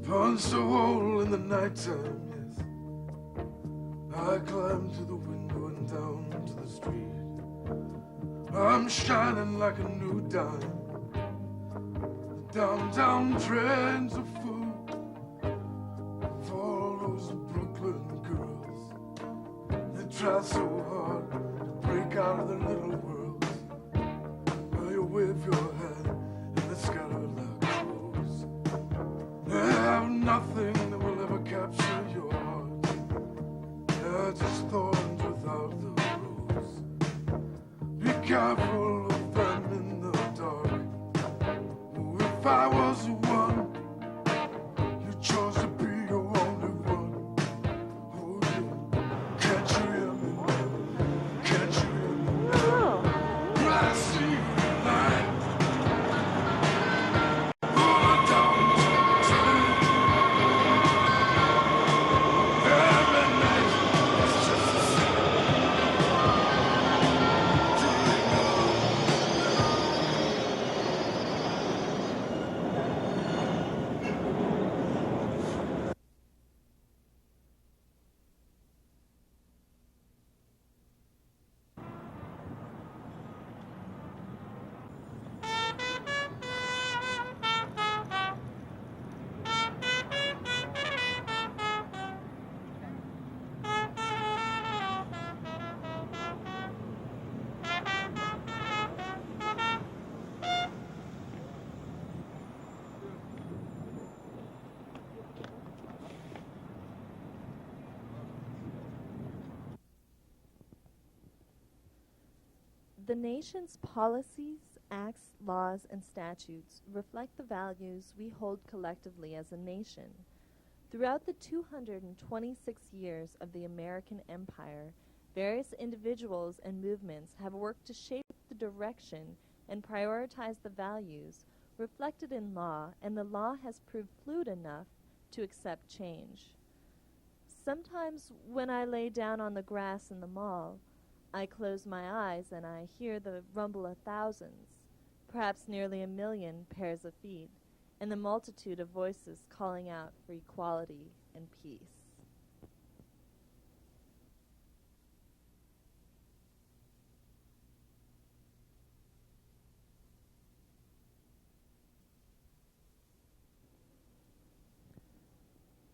Punch a hole in the nighttime, yes. I climb to the window and down to the street. I'm shining like a new dime. The downtown trends are full of all those Brooklyn girls. They try so hard to break out of their little worlds. Well, you wave your hand and they scatter like crows. They have nothing that will ever capture your heart. They're just thorns without the rose. Be careful of them in the dark. Oh, if I was the one you chose to be your only one. Oh, yeah. Can't you hear me now? Can't you hear me now? I see the light. Oh, downtown. Every night it's just the same. Do you know? The nation's policies, acts, laws, and statutes reflect the values we hold collectively as a nation. Throughout the 226 years of the American Empire, various individuals and movements have worked to shape the direction and prioritize the values reflected in law, and the law has proved fluid enough to accept change. Sometimes when I lay down on the grass in the mall, I close my eyes and I hear the rumble of thousands, perhaps nearly 1 million pairs of feet, and the multitude of voices calling out for equality and peace.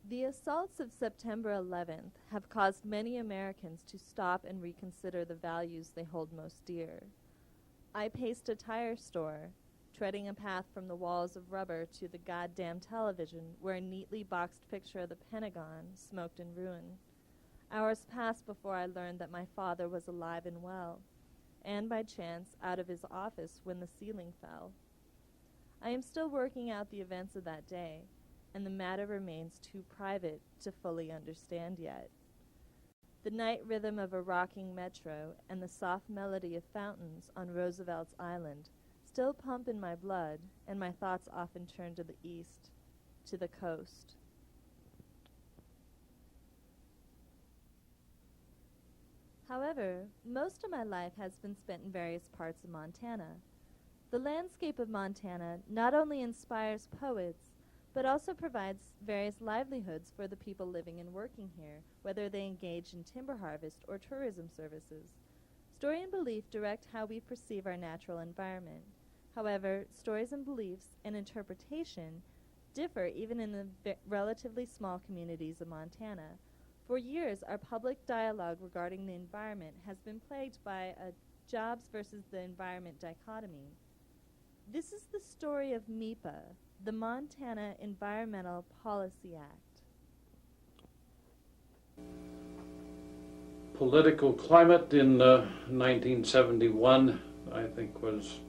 The assaults of September 11th have caused many Americans to stop and reconsider the values they hold most dear. I paced a tire store, treading a path from the walls of rubber to the goddamn television where a neatly boxed picture of the Pentagon smoked in ruin. Hours passed before I learned that my father was alive and well, and by chance out of his office when the ceiling fell. I am still working out the events of that day, and the matter remains too private to fully understand yet. The night rhythm of a rocking metro and the soft melody of fountains on Roosevelt's Island still pump in my blood, and my thoughts often turn to the east, to the coast. However, most of my life has been spent in various parts of Montana. The landscape of Montana not only inspires poets, but also provides various livelihoods for the people living and working here, whether they engage in timber harvest or tourism services. Story and belief direct how we perceive our natural environment. However, stories and beliefs and interpretation differ even in the relatively small communities of Montana. For years, our public dialogue regarding the environment has been plagued by a jobs versus the environment dichotomy. This is the story of MEPA, the Montana Environmental Policy Act. Political climate in 1971, I think, was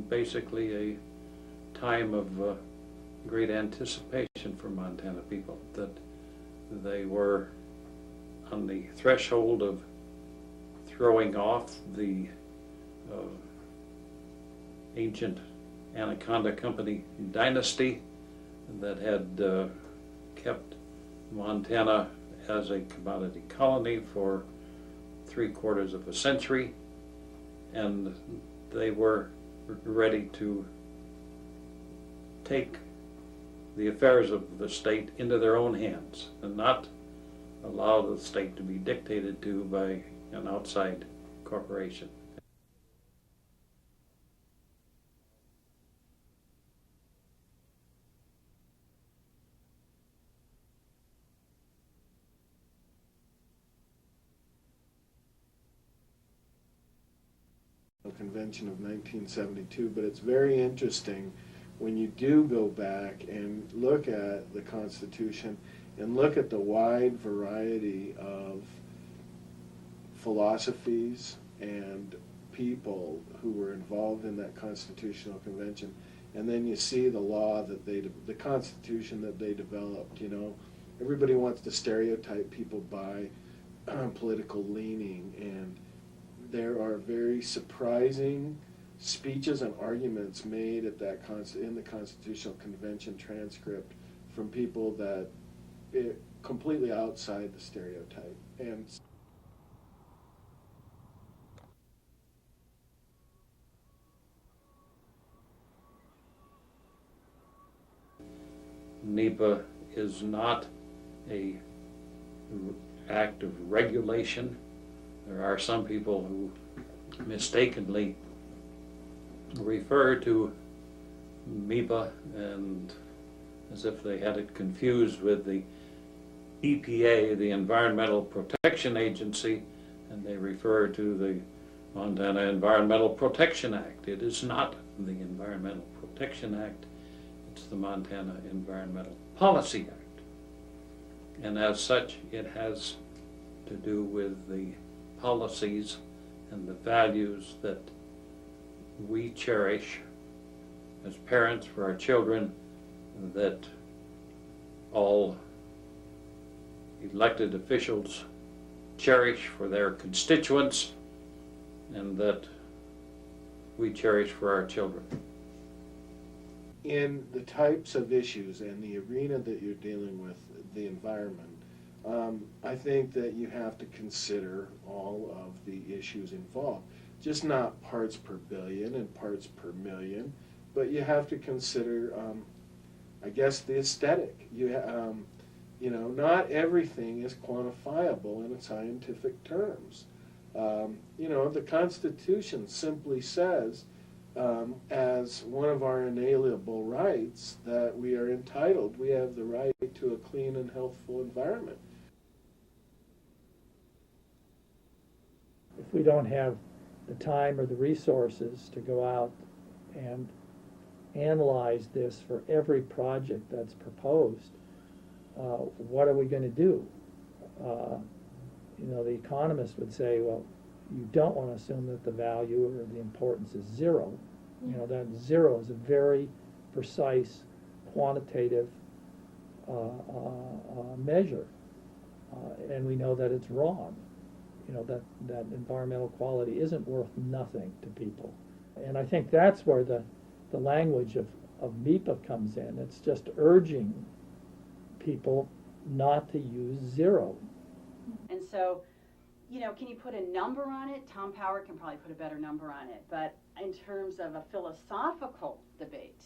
basically a time of great anticipation for Montana people, that they were on the threshold of throwing off the ancient Anaconda Company dynasty that had kept Montana as a commodity colony for 3/4 of a century, and they were ready to take the affairs of the state into their own hands and not allow the state to be dictated to by an outside corporation. Convention of 1972, but it's very interesting when you do go back and look at the Constitution and look at the wide variety of philosophies and people who were involved in that Constitutional Convention, and then you see the law that the Constitution that they developed. You know, everybody wants to stereotype people by political leaning, and there are very surprising speeches and arguments made at that in the Constitutional Convention transcript from people that completely outside the stereotype. And NEPA is not a act of regulation. There are some people who mistakenly refer to MEPA and as if they had it confused with the EPA, the Environmental Protection Agency, and they refer to the Montana Environmental Protection Act. It is not the Environmental Protection Act, it's the Montana Environmental Policy Act. And as such, it has to do with the policies and the values that we cherish as parents for our children, that all elected officials cherish for their constituents, and that we cherish for our children. in the types of issues and the arena that you're dealing with, the environment, I think that you have to consider all of the issues involved. Just not parts per billion and parts per million, but you have to consider, I guess, the aesthetic. You know, not everything is quantifiable in scientific terms. You know, the Constitution simply says, as one of our inalienable rights, that we are entitled, we have the right to a clean and healthful environment. If we don't have the time or the resources to go out and analyze this for every project that's proposed, what are we going to do? You know, the economist would say, well, you don't want to assume that the value or the importance is zero. You know, that zero is a very precise quantitative measure, and we know that it's wrong. You know, that environmental quality isn't worth nothing to people. And I think that's where the language of MEPA comes in. It's just urging people not to use zero. And so, you know, can you put a number on it? Tom Power can probably put a better number on it. But in terms of a philosophical debate,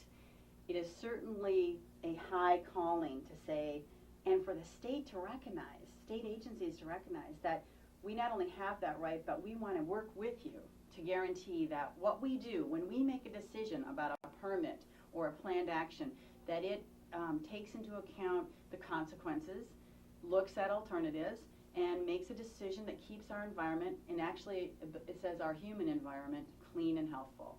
it is certainly a high calling to say, and for the state to recognize, state agencies to recognize that we not only have that right, but we want to work with you to guarantee that what we do, when we make a decision about a permit or a planned action, that it takes into account the consequences, looks at alternatives, and makes a decision that keeps our environment, and actually it says our human environment, clean and healthful.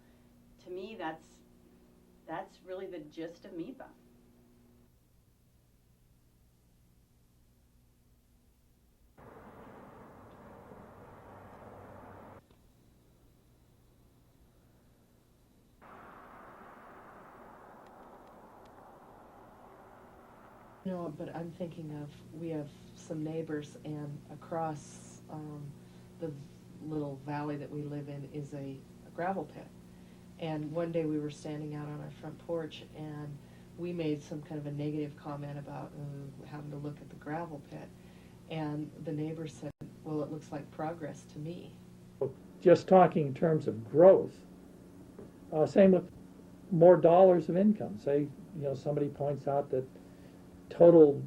To me, that's really the gist of MEPA. No, but I'm thinking of, we have some neighbors, and across the little valley that we live in is a gravel pit. And one day we were standing out on our front porch, and we made some kind of a negative comment about having to look at the gravel pit. And the neighbor said, well, it looks like progress to me. Just talking in terms of growth, same with more dollars of income. Say, somebody points out that total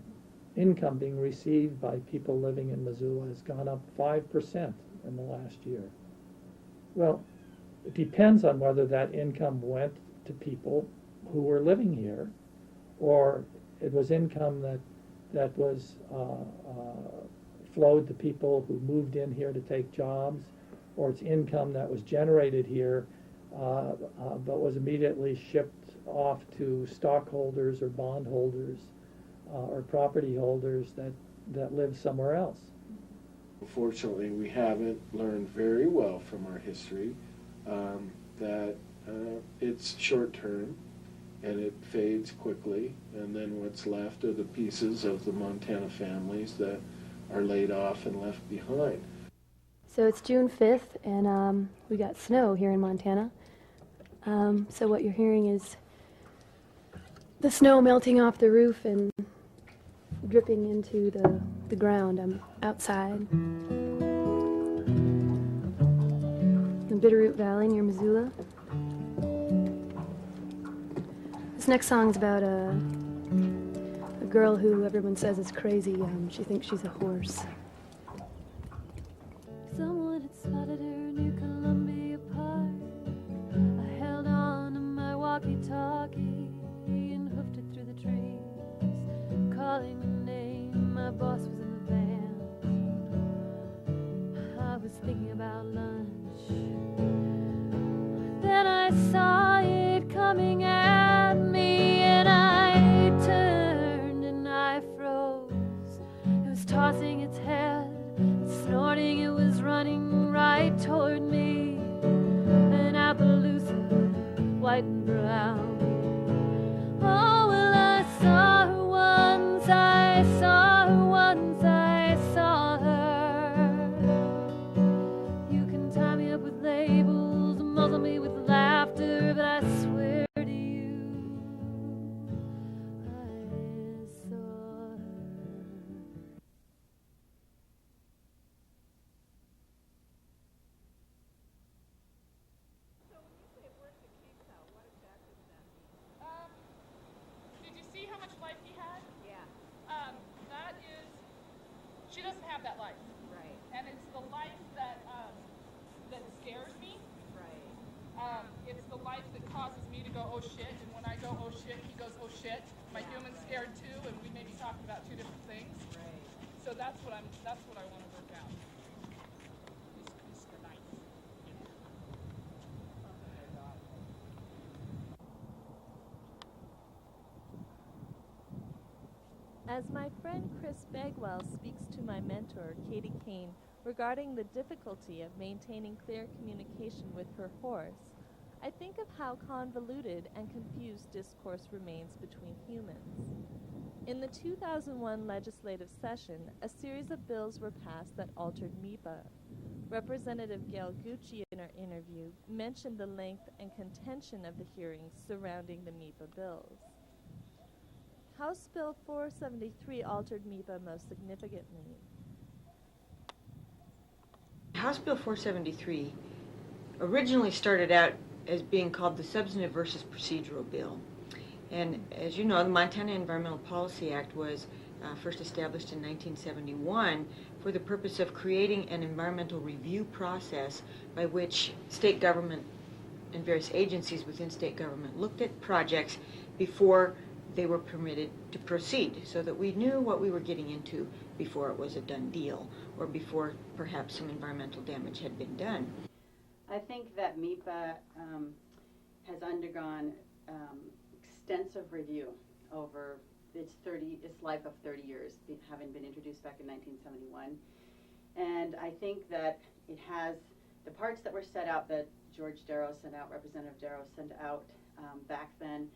income being received by people living in Missoula has gone up 5% in the last year. Well, it depends on whether that income went to people who were living here, or it was income that was flowed to people who moved in here to take jobs, or it's income that was generated here but was immediately shipped off to stockholders or bondholders or property holders that live somewhere else. Unfortunately, we haven't learned very well from our history that it's short-term and it fades quickly, and then what's left are the pieces of the Montana families that are laid off and left behind. So it's June 5th, and we got snow here in Montana. So what you're hearing is the snow melting off the roof and dripping into the ground. I'm outside in Bitterroot Valley near Missoula. This next song's about a girl who everyone says is crazy. She thinks she's a horse. Someone had spotted her near Columbia Park. I held on to my walkie-talkie and hoofed it through the trees, calling my name. My boss was in the van. I was thinking about lunch. Then I saw it coming at me, and I turned and I froze. It was tossing its head, snorting. It was running right toward me. An Appaloosa, white and brown. Oh, well, I saw her once, I saw her once, I saw her. You can tie me up with labels, muzzle me with laughter, but I swear to you, I saw her. Did you see how much life he had? Yeah. That is, she doesn't have that life. Right. And it's the life that scares me. Right. It's the life that causes me to go, oh shit, and when I go, oh shit, he goes, oh shit. My human's scared too, and we may be talking about two different things. Right. So that's what I want to work out. Is the knife. As my friend Chris Bagwell speaks to my mentor, Katie Kane, regarding the difficulty of maintaining clear communication with her horse, I think of how convoluted and confused discourse remains between humans. In the 2001 legislative session, a series of bills were passed that altered MEPA. Representative Gail Gucci, in her interview, mentioned the length and contention of the hearings surrounding the MEPA bills. House Bill 473 altered MEPA most significantly. House Bill 473 originally started out as being called the Substantive versus Procedural Bill. And as you know, the Montana Environmental Policy Act was first established in 1971 for the purpose of creating an environmental review process by which state government and various agencies within state government looked at projects before they were permitted to proceed, so that we knew what we were getting into before it was a done deal, or before perhaps some environmental damage had been done. I think that MEPA has undergone extensive review over its life of 30 years, having been introduced back in 1971. And I think that it has the parts that were set out, that George Darrow sent out, Representative Darrow sent out back then,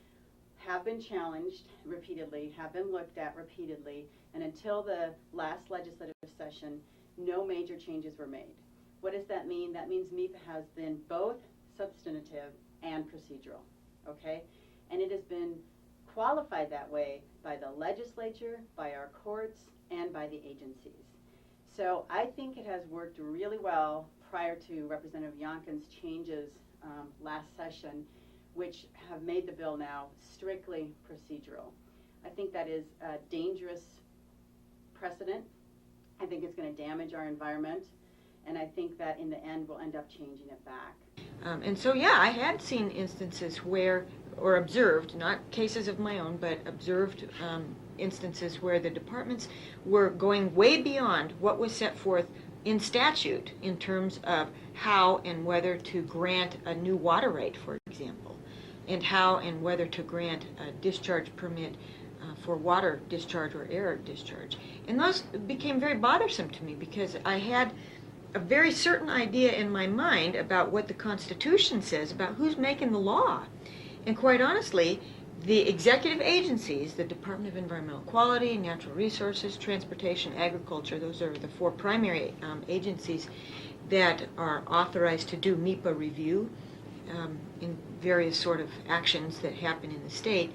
have been challenged repeatedly, have been looked at repeatedly, and until the last legislative session, no major changes were made. What does that mean? That means MEPA has been both substantive and procedural, okay? And it has been qualified that way by the legislature, by our courts, and by the agencies. So I think it has worked really well prior to Representative Youngkin's changes last session, which have made the bill now strictly procedural. I think that is a dangerous precedent. I think it's going to damage our environment, and I think that in the end we'll end up changing it back. And so, yeah, I had seen instances where, or observed, not cases of my own, but observed instances where the departments were going way beyond what was set forth in statute in terms of how and whether to grant a new water right, for example, and how and whether to grant a discharge permit for water discharge or air discharge. And those became very bothersome to me because I had a very certain idea in my mind about what the Constitution says about who's making the law. And quite honestly, the executive agencies, the Department of Environmental Quality, Natural Resources, Transportation, Agriculture, those are the four primary agencies that are authorized to do MEPA review in various sort of actions that happen in the state.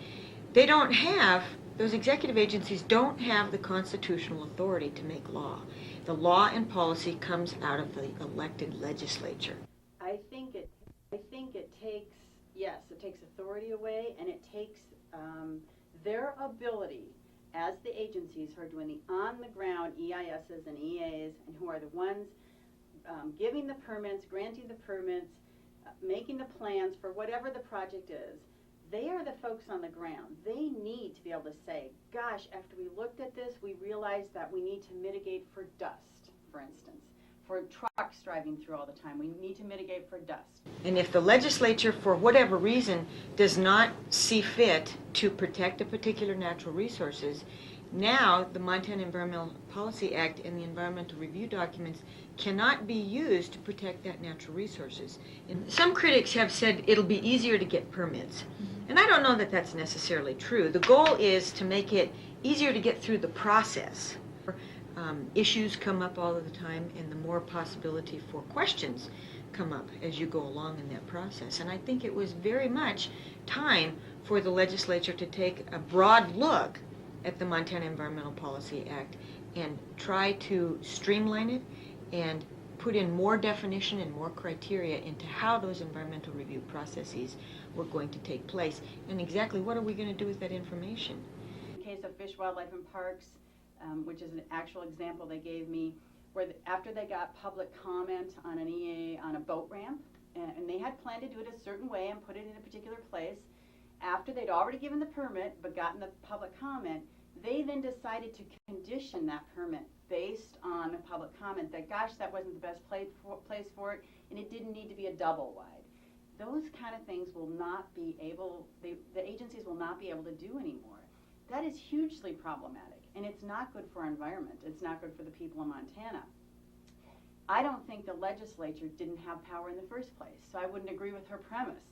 They don't have, those executive agencies don't have the constitutional authority to make law. The law and policy comes out of the elected legislature. I think it takes, yes, it takes authority away, and it takes their ability as the agencies who are doing the on-the-ground EISs and EAs, and who are the ones giving the permits, granting the permits, making the plans for whatever the project is. They are the folks on the ground. They need to be able to say, gosh, after we looked at this, we realized that we need to mitigate for dust, for instance. For trucks driving through all the time, we need to mitigate for dust. And if the legislature, for whatever reason, does not see fit to protect a particular natural resources, now the Montana Environmental Policy Act and the environmental review documents cannot be used to protect that natural resources. And some critics have said it'll be easier to get permits. And I don't know that that's necessarily true. The goal is to make it easier to get through the process. Issues come up all of the time, and the more possibility for questions come up as you go along in that process. And I think it was very much time for the legislature to take a broad look at the Montana Environmental Policy Act and try to streamline it and put in more definition and more criteria into how those environmental review processes were going to take place, and exactly what are we going to do with that information. In the case of Fish, Wildlife, and Parks, which is an actual example they gave me, where after they got public comment on an EA on a boat ramp, and they had planned to do it a certain way and put it in a particular place, after they'd already given the permit but gotten the public comment, they then decided to condition that permit based on the public comment that, gosh, that wasn't the best place for it, and it didn't need to be a double wide. Those kind of things will not be able, the agencies will not be able to do anymore. That is hugely problematic, and it's not good for our environment. It's not good for the people in Montana. I don't think the legislature didn't have power in the first place, so I wouldn't agree with her premise.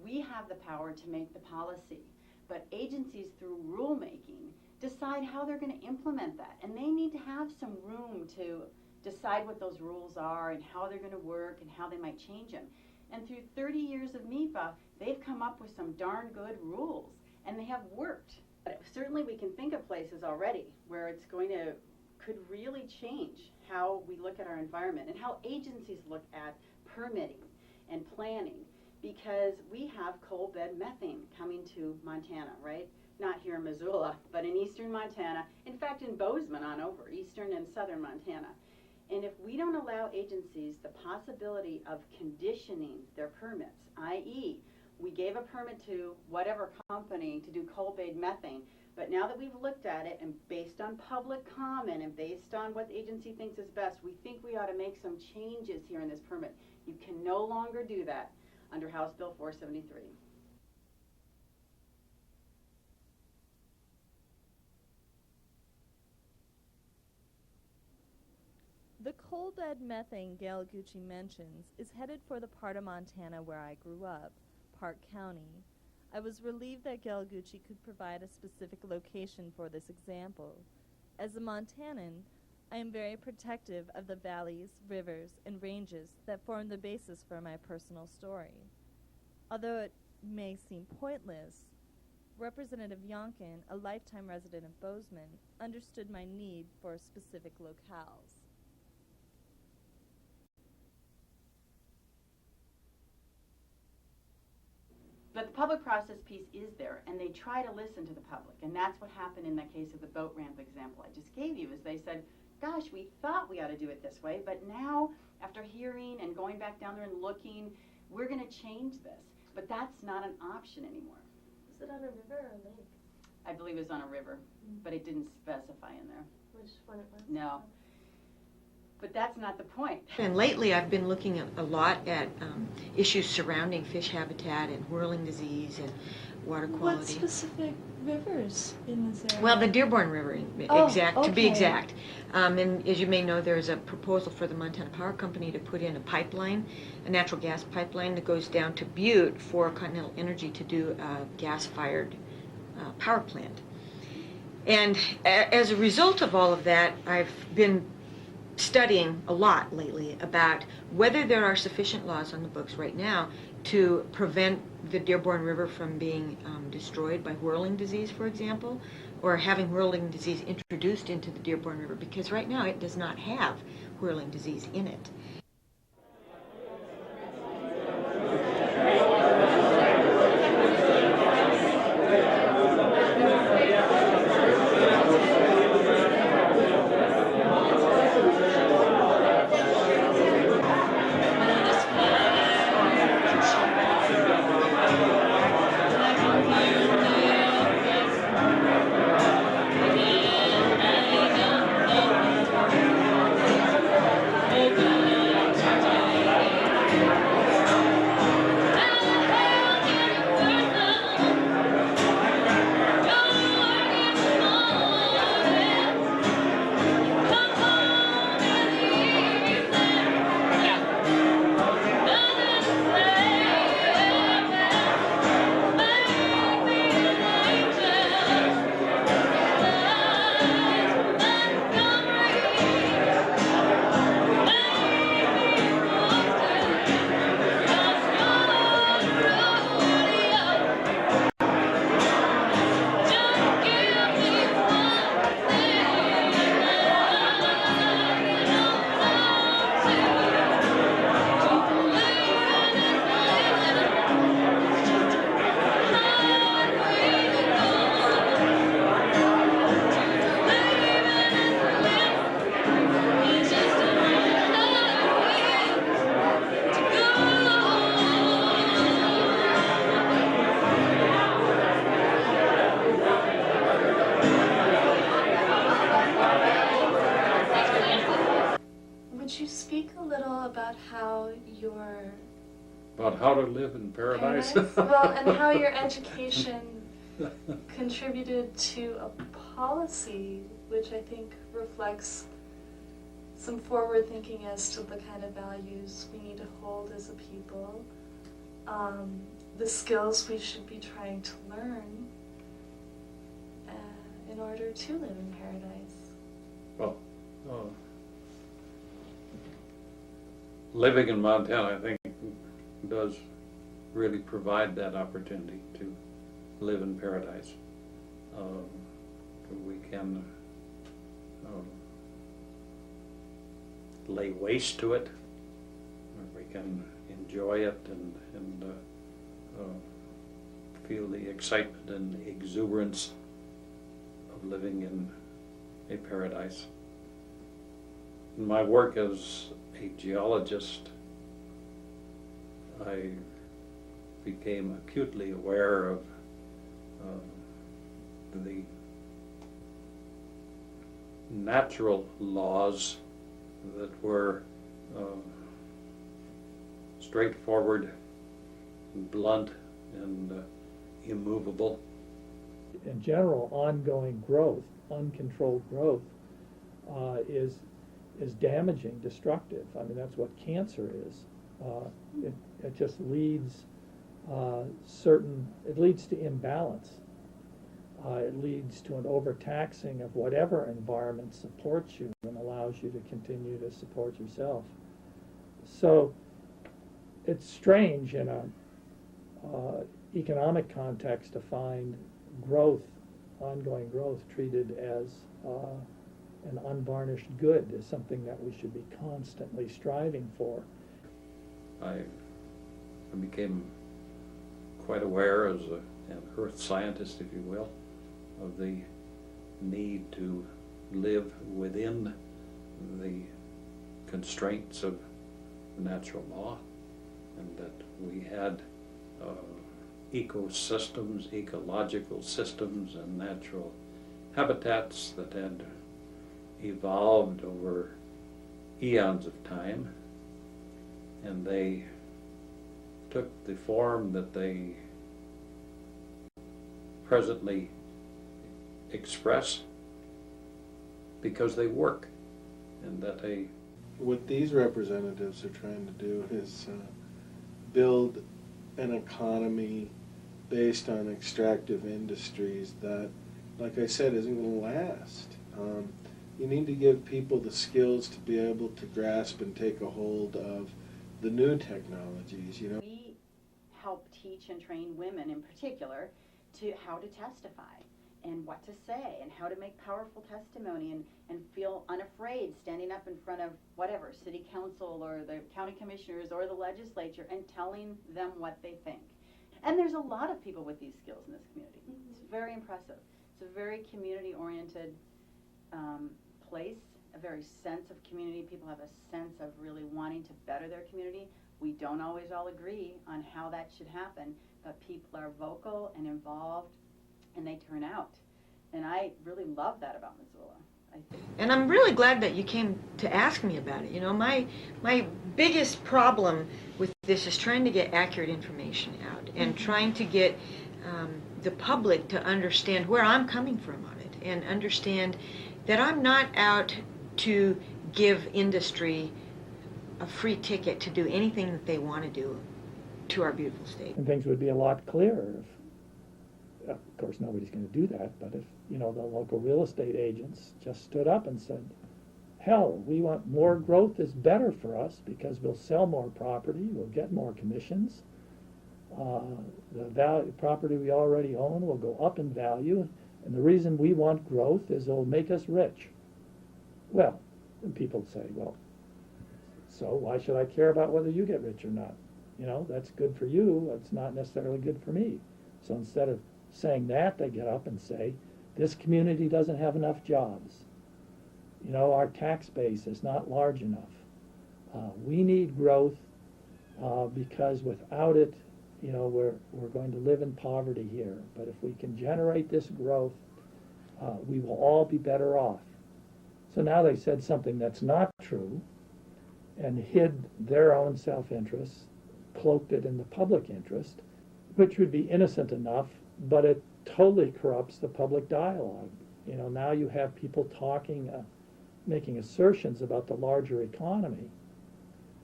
We have the power to make the policy, but agencies through rulemaking decide how they're going to implement that, and they need to have some room to decide what those rules are and how they're going to work and how they might change them. And through 30 years of MEPA, they've come up with some darn good rules, and they have worked. But certainly we can think of places already where it's could really change how we look at our environment and how agencies look at permitting and planning, because we have coal bed methane coming to Montana, right? Not here in Missoula, but in eastern Montana, in fact in Bozeman on over, eastern and southern Montana. And if we don't allow agencies the possibility of conditioning their permits, i.e., we gave a permit to whatever company to do coal bed methane, but now that we've looked at it and based on public comment and based on what the agency thinks is best, we think we ought to make some changes here in this permit. You can no longer do that under House Bill 473. The coal bed methane Gail Gucci mentions is headed for the part of Montana where I grew up, Park County. I was relieved that Gail Gucci could provide a specific location for this example. As a Montanan, I am very protective of the valleys, rivers, and ranges that form the basis for my personal story. Although it may seem pointless, Representative Yonkin, a lifetime resident of Bozeman, understood my need for specific locales. But the public process piece is there, and they try to listen to the public. And that's what happened in the case of the boat ramp example I just gave you, is they said, gosh, we thought we ought to do it this way, but now, after hearing and going back down there and looking, we're going to change this. But that's not an option anymore. Is it on a river or a lake? I believe it was on a river, but it didn't specify in there. Which one it was? No. But that's not the point. And lately I've been looking a lot at issues surrounding fish habitat and whirling disease and water quality. What specific rivers in this area? Well, the Dearborn River, to be exact. And as you may know, there's a proposal for the Montana Power Company to put in a pipeline, a natural gas pipeline that goes down to Butte for Continental Energy to do a gas-fired power plant. And as a result of all of that, I've been studying a lot lately about whether there are sufficient laws on the books right now to prevent the Dearborn River from being destroyed by whirling disease, for example, or having whirling disease introduced into the Dearborn River, because right now it does not have whirling disease in it. Would you speak a little about how your About how to live in paradise? well, and how your education contributed to a policy which I think reflects some forward thinking as to the kind of values we need to hold as a people, the skills we should be trying to learn in order to live in paradise? Well, living in Montana, I think, does really provide that opportunity to live in paradise. We can lay waste to it, or we can enjoy it and feel the excitement and exuberance of living in a paradise. In my work as a geologist, I became acutely aware of the natural laws that were straightforward, blunt, and immovable. In general, ongoing growth, uncontrolled growth, is damaging, destructive. I mean, that's what cancer is. It just leads it leads to imbalance. It leads to an overtaxing of whatever environment supports you and allows you to continue to support yourself. So it's strange in a economic context to find growth, ongoing growth, treated as an unvarnished good, as something that we should be constantly striving for. I became quite aware as an earth scientist, if you will, of the need to live within the constraints of natural law, and that we had ecosystems, ecological systems, and natural habitats that had evolved over eons of time, and they took the form that they presently express because they work, and that what these representatives are trying to do is build an economy based on extractive industries that, like I said, isn't going to last. You need to give people the skills to be able to grasp and take a hold of the new technologies, you know. We help teach and train women in particular to how to testify and what to say and how to make powerful testimony and feel unafraid standing up in front of whatever, city council or the county commissioners or the legislature and telling them what they think. And there's a lot of people with these skills in this community. It's very impressive. It's a very community-oriented place, a very sense of community. People have a sense of really wanting to better their community. We don't always all agree on how that should happen, but people are vocal and involved, and they turn out. And I really love that about Missoula, I think. And I'm really glad that you came to ask me about it. You know, my biggest problem with this is trying to get accurate information out and trying to get the public to understand where I'm coming from on it and understand that I'm not out to give industry a free ticket to do anything that they want to do to our beautiful state. And things would be a lot clearer if, of course, nobody's going to do that, but if, you know, the local real estate agents just stood up and said, hell, we want more growth is better for us because we'll sell more property, we'll get more commissions, the property we already own will go up in value, and the reason we want growth is it'll make us rich. Well, and people say, well, so why should I care about whether you get rich or not? You know, that's good for you, it's not necessarily good for me. So instead of saying that, they get up and say, this community doesn't have enough jobs. You know, our tax base is not large enough. We need growth because without it, you know, we're going to live in poverty here. But if we can generate this growth, we will all be better off. So now they said something that's not true and hid their own self-interest, cloaked it in the public interest, which would be innocent enough, but it totally corrupts the public dialogue. You know, now you have people talking, making assertions about the larger economy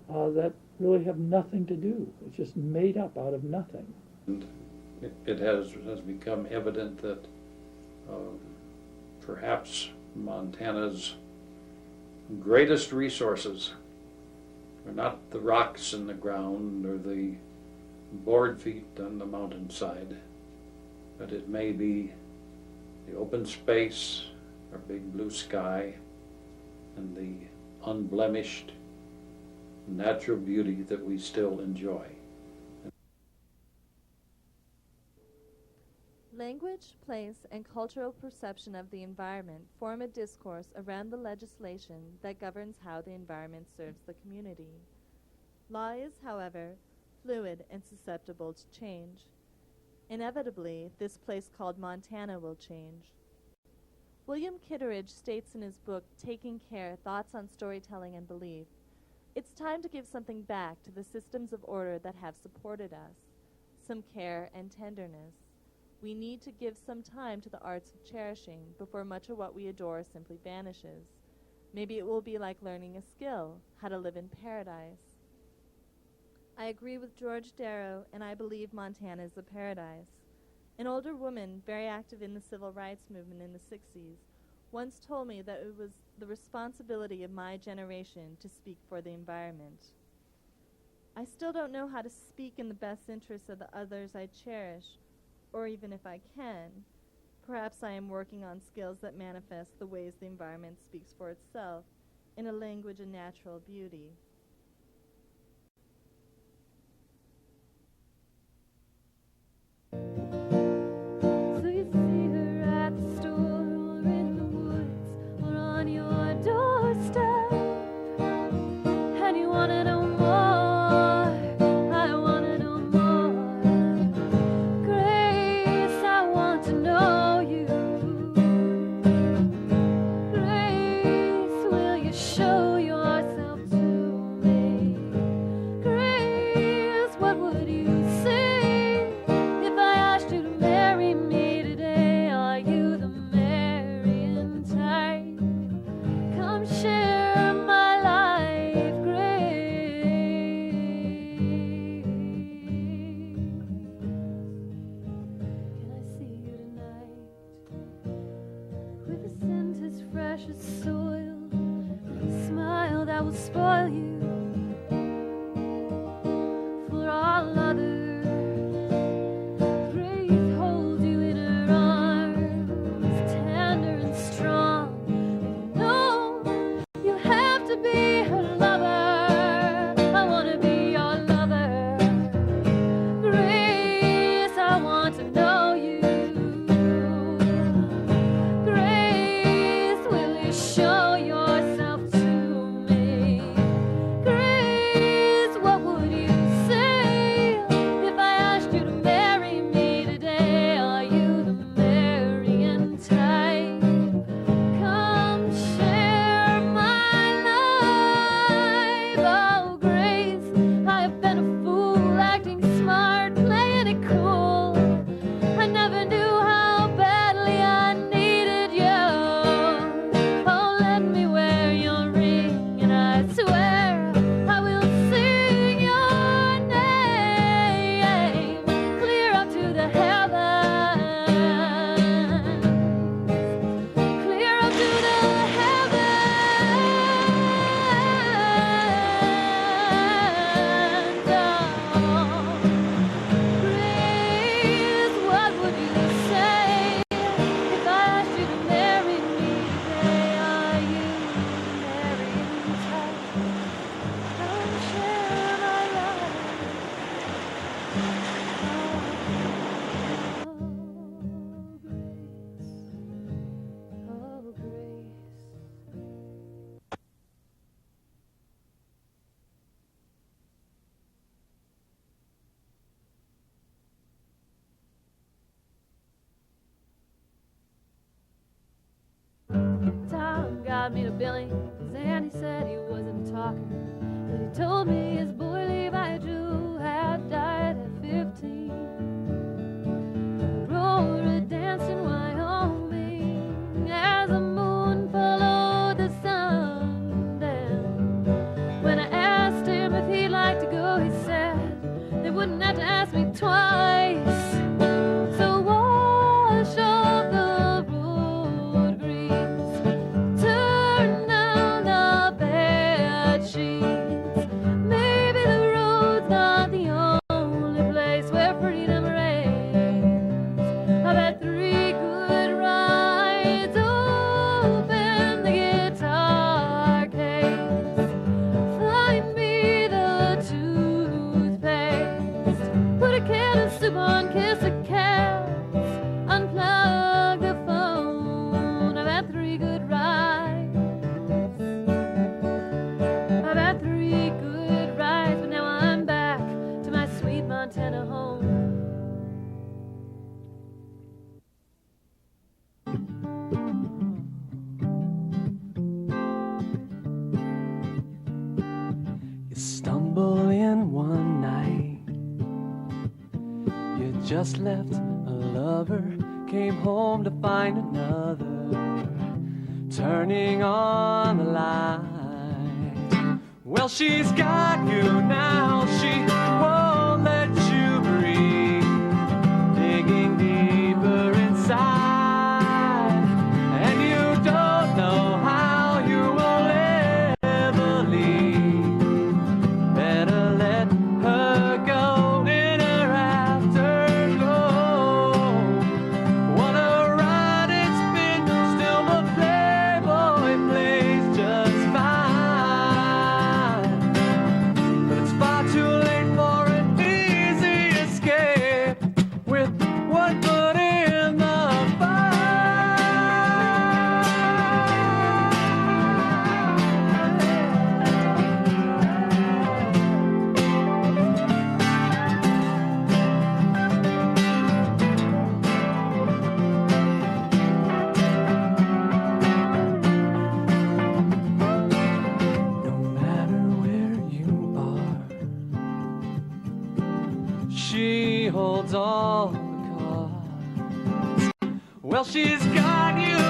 that really have nothing to do. It's just made up out of nothing. And it has become evident that perhaps Montana's greatest resources are not the rocks in the ground or the board feet on the mountainside, but it may be the open space, our big blue sky, and the unblemished natural beauty that we still enjoy. Language, place, and cultural perception of the environment form a discourse around the legislation that governs how the environment serves the community. Law is, however, fluid and susceptible to change. Inevitably, this place called Montana will change. William Kitteridge states in his book, Taking Care, Thoughts on Storytelling and Belief, it's time to give something back to the systems of order that have supported us, some care and tenderness. We need to give some time to the arts of cherishing before much of what we adore simply vanishes. Maybe it will be like learning a skill, how to live in paradise. I agree with George Darrow, and I believe Montana is a paradise. An older woman, very active in the civil rights movement in the 60s, once told me that it was the responsibility of my generation to speak for the environment. I still don't know how to speak in the best interests of the others I cherish, or even if I can. Perhaps I am working on skills that manifest the ways the environment speaks for itself, in a language of natural beauty. spoil you for all others. Grace holds you in her arms, tender and strong. And no, you have to be her lover. I want to be your lover. Grace, I want to know you. Grace, will you show yourself to me? Grace, what would you say if I asked you to marry me today? Are you the marrying type? Come share my life. Oh, Grace, I have been a fool, acting smart, playing it cool. I never knew how badly I needed you. Oh, let me wear your ring, and I swear I will sing your name clear up to the heavens, clear up to the heavens. Oh, Grace, what would you say if I asked you to marry me today? Are you marrying type? Come share my life. Oh, Grace. Oh, Grace. Tom got me to Billy, 'cause Andy said he wasn't a talker. But he told me his boy Levi Drew had died at 15. Aurora danced in Wyoming as the moon followed the sun. Then, when I asked him if he'd like to go, he said they wouldn't have to ask me twice. So wash off the road grease, turn down the bed sheets. Maybe the road's not the only place where freedom reigns. I've had 3 good rides. Open the guitar case, find me the toothpaste, put a can of soup on, kiss the cats, unplug the phone. I've had 3 good rides. I've had 3 good rides, but now I'm back to my sweet Montana home. You stumble in one night, you just left a lover, came home to find another, turning on the light. Well, she's got you now, she won't let you breathe, digging deeper inside, and you don't know how you will ever leave. Better let her go in her afterglow. Wanna ride its spin, still the Playboy plays just fine. But it's far too late for an easy escape with one foot in the fire. No matter where you are, she holds all the cards. Well, she's got you